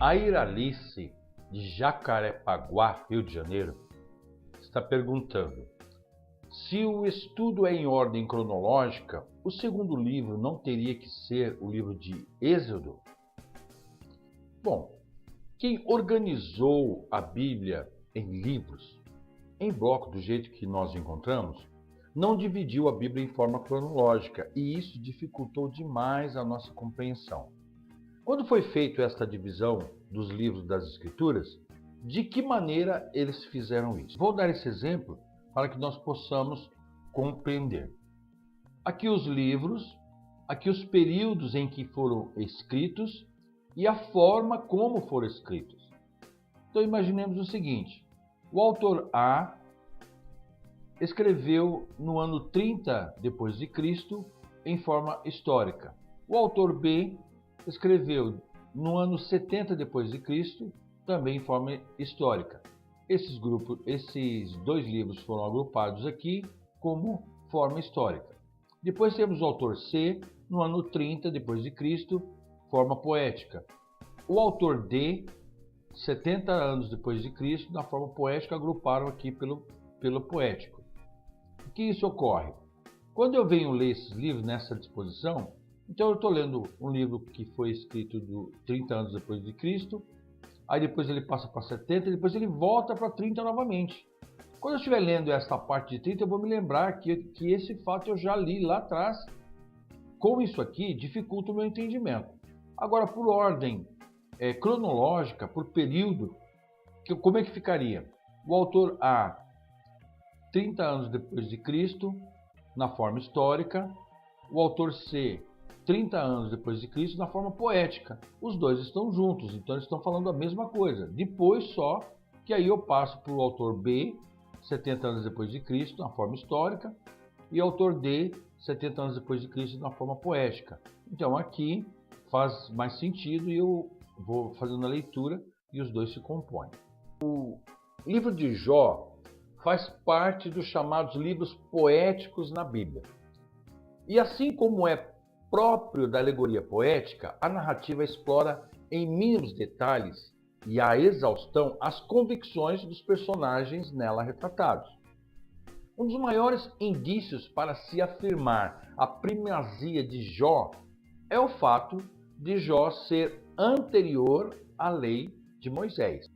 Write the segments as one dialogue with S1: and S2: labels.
S1: A Iralice, de Jacarepaguá, Rio de Janeiro, está perguntando: se o estudo é em ordem cronológica, o segundo livro não teria que ser o livro de Êxodo? Bom, quem organizou a Bíblia em livros, em bloco do jeito que nós encontramos, não dividiu a Bíblia em forma cronológica, e isso dificultou demais a nossa compreensão. Quando foi feita esta divisão dos livros das Escrituras, de que maneira eles fizeram isso? Vou dar esse exemplo para que nós possamos compreender. Aqui os livros, aqui os períodos em que foram escritos e a forma como foram escritos. Então imaginemos o seguinte: o autor A escreveu no ano 30 depois de Cristo em forma histórica. O autor B escreveu no ano 70 depois de Cristo, também em forma histórica. Esses dois livros foram agrupados aqui como forma histórica. Depois temos o autor C no ano 30 depois de Cristo, forma poética. O autor D, 70 anos depois de Cristo, na forma poética, agruparam aqui pelo poético. O que isso ocorre? Quando eu venho ler esses livros nessa disposição, então eu estou lendo um livro que foi escrito 30 anos depois de Cristo, aí depois ele passa para 70, depois ele volta para 30 novamente. Quando eu estiver lendo esta parte de 30, eu vou me lembrar que esse fato eu já li lá atrás. Com isso aqui, dificulta o meu entendimento. Agora, por ordem cronológica, por período, como é que ficaria? O autor A, 30 anos depois de Cristo, na forma histórica. O autor C, 30 anos depois de Cristo, na forma poética. Os dois estão juntos, então eles estão falando a mesma coisa. Depois só que aí eu passo para o autor B, 70 anos depois de Cristo, na forma histórica, e autor D, 70 anos depois de Cristo, na forma poética. Então aqui faz mais sentido e eu vou fazendo a leitura e os dois se compõem. O livro de Jó faz parte dos chamados livros poéticos na Bíblia. E assim como é próprio da alegoria poética, a narrativa explora em mínimos detalhes e à exaustão as convicções dos personagens nela retratados. Um dos maiores indícios para se afirmar a primazia de Jó é o fato de Jó ser anterior à lei de Moisés,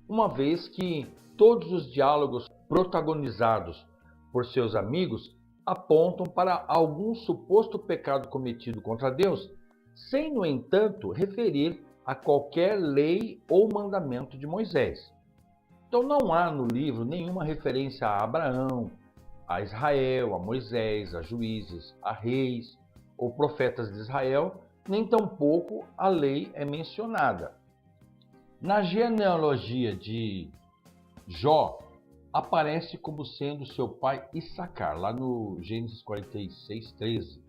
S1: uma vez que todos os diálogos protagonizados por seus amigos apontam para algum suposto pecado cometido contra Deus, sem, no entanto, referir a qualquer lei ou mandamento de Moisés. Então não há no livro nenhuma referência a Abraão, a Israel, a Moisés, a juízes, a reis ou profetas de Israel, nem tampouco a lei é mencionada. Na genealogia de Jó, aparece como sendo seu pai Issacar, lá no Gênesis 46, 13.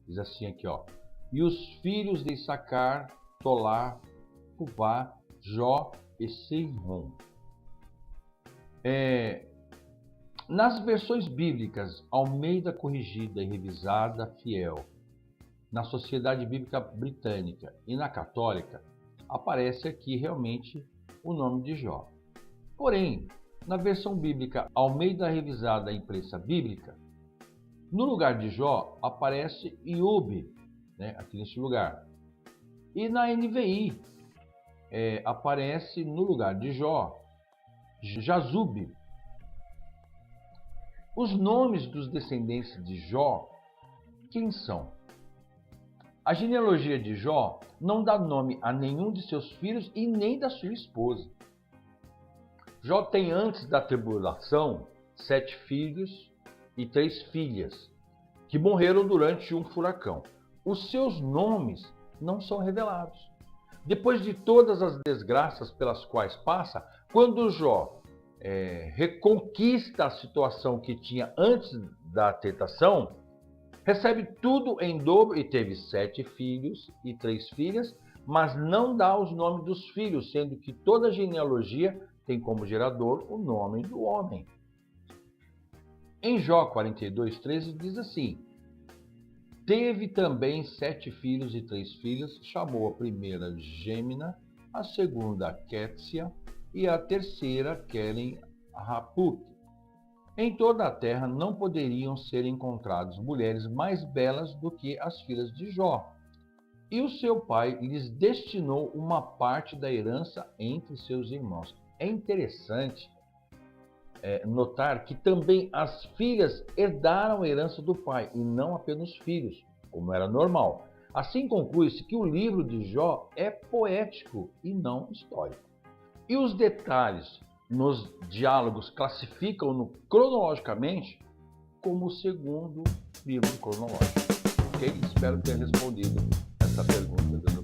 S1: Diz assim aqui, ó: e os filhos de Issacar, Tolá, Puvá, Jó e Seirrom. Nas versões bíblicas Almeida Corrigida e Revisada Fiel, na Sociedade Bíblica Britânica e na Católica, aparece aqui realmente o nome de Jó. Porém, na versão bíblica Almeida Revisada Imprensa Bíblica, no lugar de Jó aparece Iube, aqui nesse lugar. E na NVI aparece no lugar de Jó Jazube. Os nomes dos descendentes de Jó, quem são? A genealogia de Jó não dá nome a nenhum de seus filhos e nem da sua esposa. Jó tem, antes da tribulação, 7 filhos e 3 filhas, que morreram durante um furacão. Os seus nomes não são revelados. Depois de todas as desgraças pelas quais passa, quando Jó reconquista a situação que tinha antes da tentação, recebe tudo em dobro e teve 7 filhos e 3 filhas, mas não dá os nomes dos filhos, sendo que toda a genealogia tem como gerador o nome do homem. Em Jó 42, 13 diz assim: teve também 7 filhos e 3 filhas, chamou a primeira Gêmina a segunda Quétia e a terceira Queren Hapuk. Em toda a terra não poderiam ser encontradas mulheres mais belas do que as filhas de Jó. E o seu pai lhes destinou uma parte da herança entre seus irmãos. É interessante notar que também as filhas herdaram a herança do pai, e não apenas os filhos, como era normal. Assim conclui-se que o livro de Jó é poético e não histórico. E os detalhes nos diálogos classificam-no cronologicamente como o segundo livro cronológico. Ok? Espero ter respondido essa pergunta.